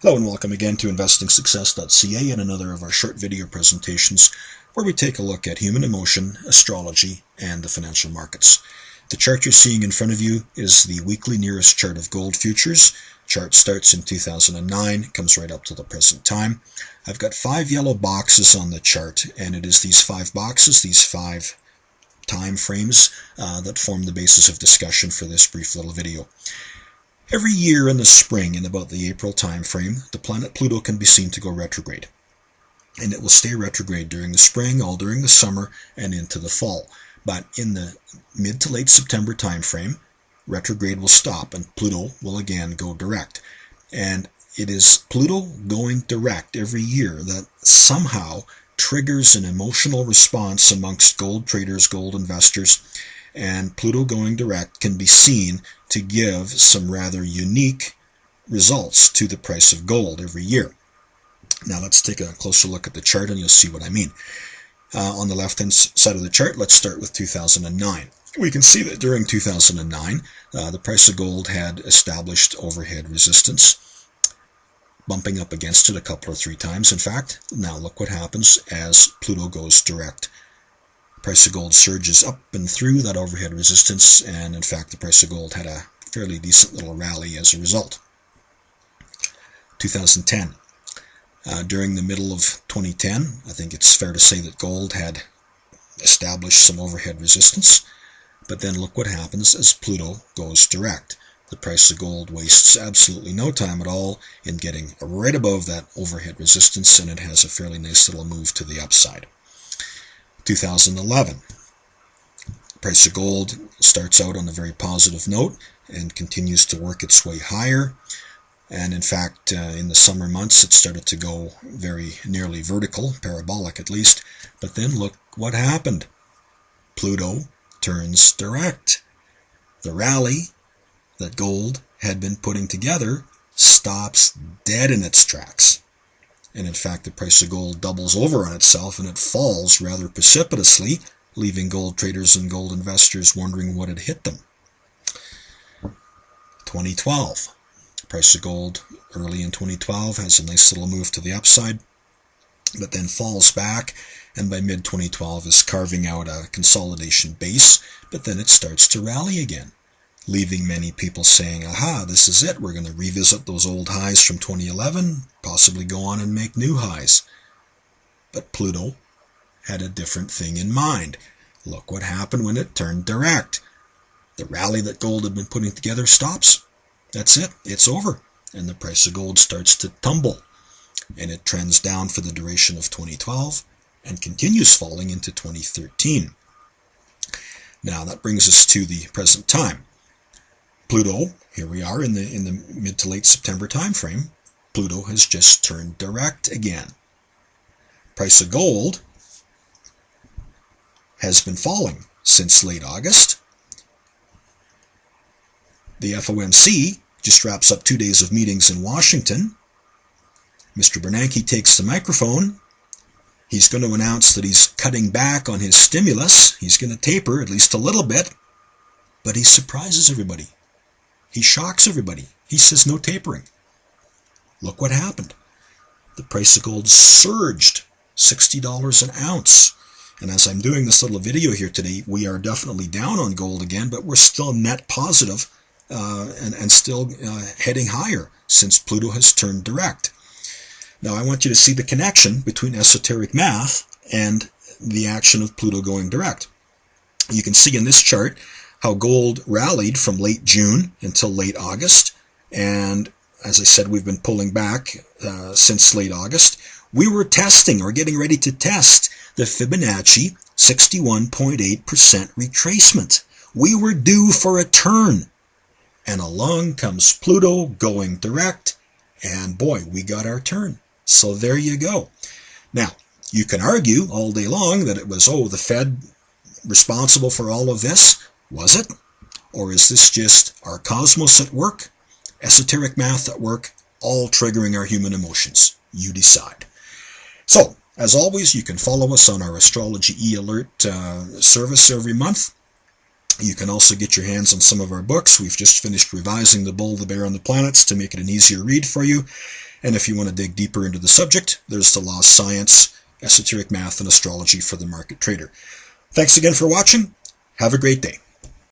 Hello and welcome again to investingsuccess.ca and another of our short video presentations where we take a look at human emotion, astrology, and the financial markets. The chart you're seeing in front of you is the weekly nearest chart of gold futures. Chart starts in 2009, comes right up to the present time. I've got 5 yellow boxes on the chart, and it is these 5 boxes, these 5 time frames that form the basis of discussion for this brief little video. Every year in the spring, in about the April time frame, the planet Pluto can be seen to go retrograde. And it will stay retrograde during the spring, all during the summer, and into the fall. But in the mid to late September time frame, retrograde will stop and Pluto will again go direct. And it is Pluto going direct every year that somehow triggers an emotional response amongst gold traders, gold investors, and Pluto going direct can be seen to give some rather unique results to the price of gold every year. Now let's take a closer look at the chart and you'll see what I mean. On the left-hand side of the chart, let's start with 2009. We can see that during 2009, the price of gold had established overhead resistance, bumping up against it a couple or 3 times. In fact, now look what happens as Pluto goes direct. Price of gold surges up and through that overhead resistance, and in fact the price of gold had a fairly decent little rally as a result. 2010. During the middle of 2010, I think it's fair to say that gold had established some overhead resistance, but then look what happens as Pluto goes direct. The price of gold wastes absolutely no time at all in getting right above that overhead resistance, and it has a fairly nice little move to the upside. 2011. Price of gold starts out on a very positive note and continues to work its way higher. And in fact, in the summer months, it started to go very nearly vertical, parabolic at least. But then look what happened. Pluto turns direct. The rally that gold had been putting together stops dead in its tracks. And in fact, the price of gold doubles over on itself and it falls rather precipitously, leaving gold traders and gold investors wondering what had hit them. 2012. Price of gold early in 2012 has a nice little move to the upside, but then falls back, and by mid-2012 is carving out a consolidation base, but then it starts to rally again, leaving many people saying, aha, this is it, we're going to revisit those old highs from 2011, possibly go on and make new highs. But Pluto had a different thing in mind. Look what happened when it turned direct. The rally that gold had been putting together stops. That's it, it's over. And the price of gold starts to tumble. And it trends down for the duration of 2012 and continues falling into 2013. Now that brings us to the present time. Pluto, here we are in the mid to late September time frame. Pluto has just turned direct again. Price of gold has been falling since late August. The FOMC just wraps up 2 days of meetings in Washington. Mr. Bernanke takes the microphone. He's going to announce that he's cutting back on his stimulus. He's going to taper at least a little bit, but he surprises everybody. He shocks everybody. He says no tapering. Look what happened. The price of gold surged $60 an ounce. And as I'm doing this little video here today, we are definitely down on gold again, but we're still net positive and still heading higher since Pluto has turned direct. Now I want you to see the connection between esoteric math and the action of Pluto going direct. You can see in this chart how gold rallied from late June until late August, and as I said, we've been pulling back since late August. We were testing or getting ready to test the Fibonacci 61.8% retracement. We were due for a turn, and along comes Pluto going direct, and boy, we got our turn. So there you go. Now, you can argue all day long that it was, the Fed responsible for all of this. Was it? Or is this just our cosmos at work, esoteric math at work, all triggering our human emotions? You decide. So, as always, you can follow us on our Astrology e-alert service every month. You can also get your hands on some of our books. We've just finished revising The Bull, the Bear, and the Planets to make it an easier read for you. And if you want to dig deeper into the subject, there's the law of science, esoteric math, and astrology for the market trader. Thanks again for watching. Have a great day.